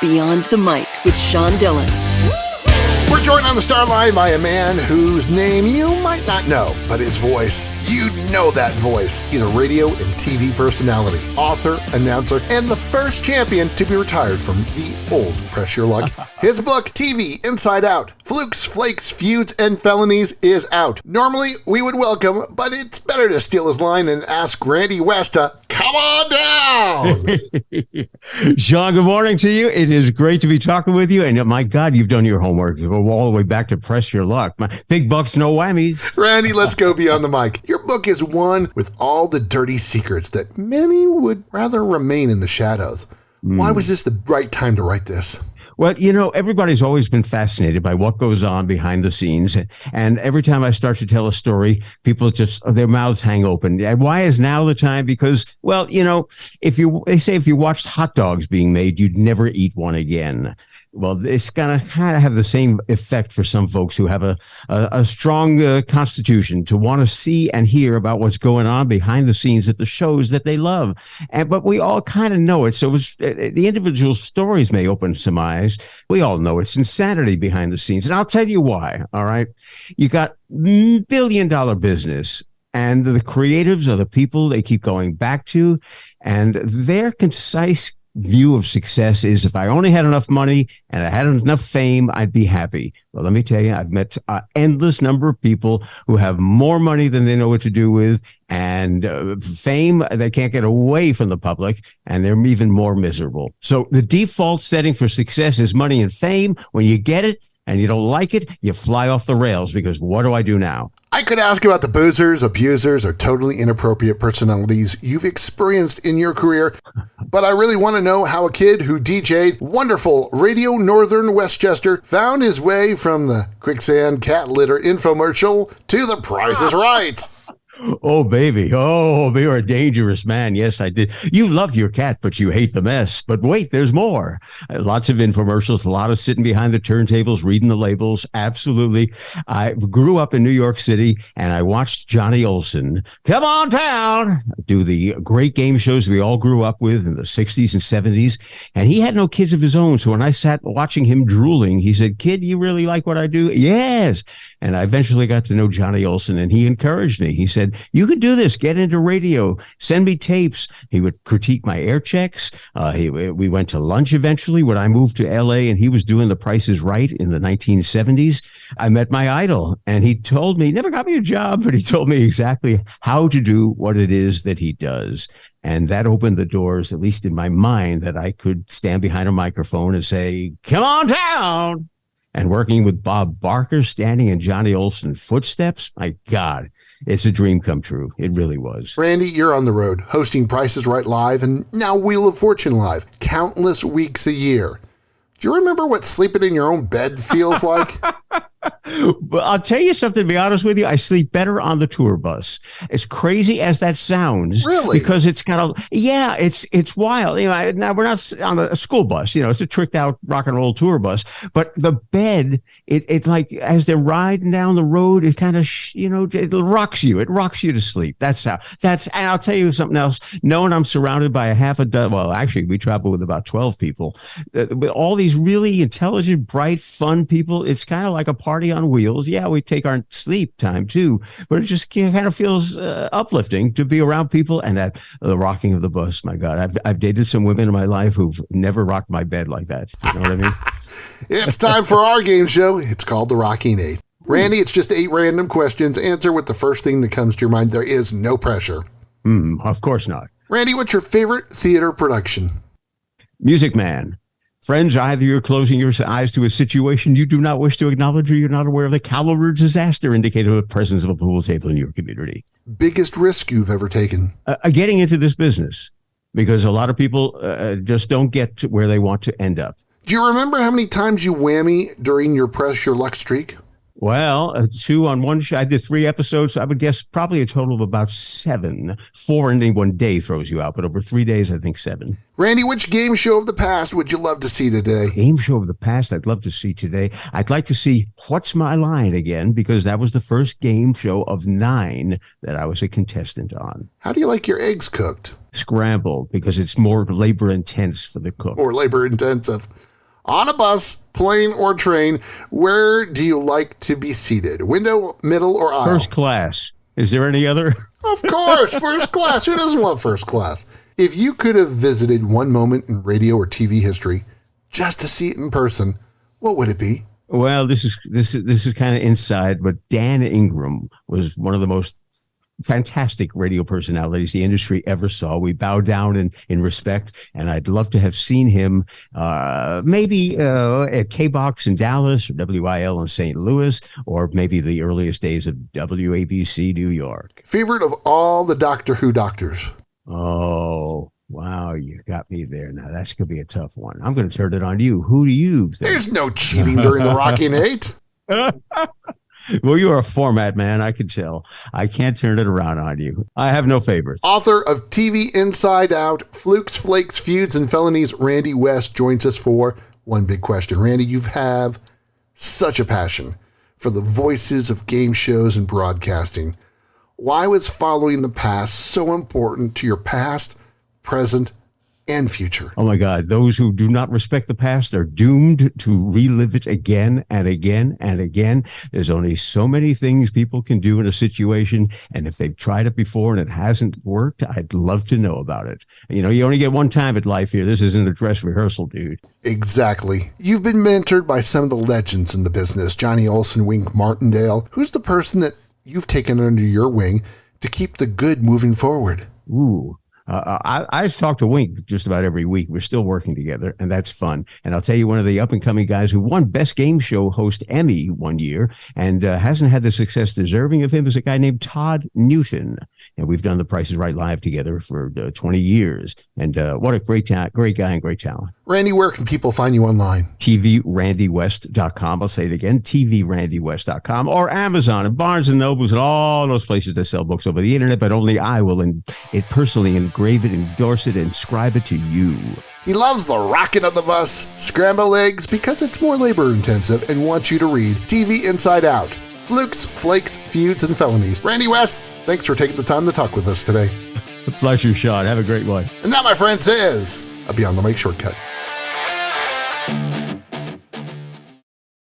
Beyond the Mic with Sean Dillon. We're joined on the Starline by a man whose name you might not know, but his voice, you know that voice. He's a radio and TV personality, author, announcer, and the first champion to be retired from the old Press Your Luck. His book, TV Inside Out, Flukes, Flakes, Feuds and Felonies, is out. Normally, we would welcome, but it's better to steal his line and ask Randy West to come on down. Sean, good morning to you. It is great to be talking with you. And my God, you've done your homework. You go all the way back to Press Your Luck. My big bucks, no whammies. Randy, let's go beyond the mic. Your book is one with all the dirty secrets that many would rather remain in the shadows. Why was this the right time to write this? Well, you know, everybody's always been fascinated by what goes on behind the scenes. And every time I start to tell a story, people just, their mouths hang open. And why is now the time? Because, well, you know, they say if you watched hot dogs being made, you'd never eat one again. Well, it's going to kind of have the same effect for some folks who have a strong constitution to want to see and hear about what's going on behind the scenes at the shows that they love. But we all kind of know it. So the individual stories may open some eyes. We all know it's insanity behind the scenes. And I'll tell you why. All right. You got billion-dollar business. And the creatives are the people they keep going back to. And their concise view of success is if I only had enough money and I had enough fame, I'd be happy. Well, let me tell you, I've met an endless number of people who have more money than they know what to do with, and fame, they can't get away from the public, and they're even more miserable. So the default setting for success is money and fame. When you get it and you don't like it, you fly off the rails because what do I do now? I could ask about the boozers, abusers, or totally inappropriate personalities you've experienced in your career, but I really want to know how a kid who DJ'd wonderful Radio Northern Westchester found his way from the quicksand cat litter infomercial to The Price is Right. Oh, baby. Oh, you're a dangerous man. Yes, I did. You love your cat, but you hate the mess. But wait, there's more. Lots of infomercials, a lot of sitting behind the turntables, reading the labels. Absolutely. I grew up in New York City, and I watched Johnny Olson, come on down, do the great game shows we all grew up with in the 60s and 70s. And he had no kids of his own. So when I sat watching him drooling, he said, kid, you really like what I do? Yes. And I eventually got to know Johnny Olson, and he encouraged me. He said, you can do this. Get into radio. Send me tapes. He would critique my air checks. We went to lunch eventually when I moved to L.A. and he was doing The Price is Right in the 1970s. I met my idol, and he told me, never got me a job, but he told me exactly how to do what it is that he does. And that opened the doors, at least in my mind, that I could stand behind a microphone and say, come on down. And working with Bob Barker, standing in Johnny Olson's footsteps, my God, it's a dream come true. It really was. Randy, you're on the road, hosting Price is Right Live and now Wheel of Fortune Live, countless weeks a year. Do you remember what sleeping in your own bed feels like? But I'll tell you something, to be honest with you, I sleep better on the tour bus. As crazy as that sounds. Really? Because it's it's wild. You know, now we're not on a school bus, you know, it's a tricked out rock and roll tour bus, but the bed, it's like as they're riding down the road, it kind of, it rocks you. It rocks you to sleep. And I'll tell you something else, knowing I'm surrounded by a half a dozen, well, actually we travel with about 12 people, with all these really intelligent, bright, fun people. It's kind of like a party on wheels. Yeah, we take our sleep time too, but it just kind of feels uplifting to be around people. And that the rocking of the bus, my God, I've dated some women in my life who've never rocked my bed like that. You know what I mean? It's time for our game show. It's called The Rocking 8. Randy, it's just 8 random questions. Answer with the first thing that comes to your mind. There is no pressure. Of course not. Randy, what's your favorite theater production? Music Man. Friends, either you're closing your eyes to a situation you do not wish to acknowledge or you're not aware of the caliber of disaster indicated of the presence of a pool table in your community. Biggest risk you've ever taken? Getting into this business, because a lot of people just don't get to where they want to end up. Do you remember how many times you whammy during your Press Your Luck streak? Well, two on one show. I did 3 episodes. I would guess probably a total of about 7. 4 in one day throws you out, but over 3 days, I think 7. Randy, which game show of the past would you love to see today? Game show of the past I'd love to see today. I'd like to see What's My Line again, because that was the first game show of 9 that I was a contestant on. How do you like your eggs cooked? Scrambled, because it's more labor intense for the cook. Or labor intensive. On a bus, plane, or train, where do you like to be seated? Window, middle, or aisle? First class. Is there any other? Of course, first class. Who doesn't want first class? If you could have visited one moment in radio or TV history just to see it in person, what would it be? Well, this is kind of inside, but Dan Ingram was one of the most fantastic radio personalities the industry ever saw. We bow down in respect, and I'd love to have seen him maybe at K-Box in Dallas, or WIL in St. Louis, or maybe the earliest days of WABC New York. Favorite of all the Doctor Who doctors? Oh, wow, you got me there. Now, that's going to be a tough one. I'm going to turn it on you. Who do you think? There's no cheating during the Rocking Eight. Well, you're a format man, I can tell. I can't turn it around on you. I have no favorites. Author of TV Inside Out, Flukes, Flakes, Feuds and Felonies, Randy West joins us for one big question. Randy, you have such a passion for the voices of game shows and broadcasting. Why was following the past so important to your past, present, and future? Oh my God, those who do not respect the past are doomed to relive it again and again and again. There's only so many things people can do in a situation, and if they've tried it before and it hasn't worked, I'd love to know about it. You know, you only get one time at life here. This isn't a dress rehearsal, dude. Exactly. You've been mentored by some of the legends in the business, Johnny Olson, Wink Martindale. Who's the person that you've taken under your wing to keep the good moving forward? Ooh. I talk to Wink just about every week. We're still working together, and that's fun. And I'll tell you, one of the up-and-coming guys who won Best Game Show Host Emmy one year and hasn't had the success deserving of him is a guy named Todd Newton. And we've done The Price is Right live together for 20 years. And what a great guy and great talent. Randy, where can people find you online? TVRandyWest.com. I'll say it again, TVRandyWest.com, or Amazon and Barnes & Nobles and all those places that sell books over the internet, but only I will personally engrave it, endorse it, and inscribe it to you. He loves the rocket on the bus, scrambled eggs, because it's more labor intensive, and wants you to read TV Inside Out, Flukes, Flakes, Feuds and Felonies. Randy West, thanks for taking the time to talk with us today. The pleasure, Sean. Have a great one. And that, my friends, is a Beyond the Mic shortcut.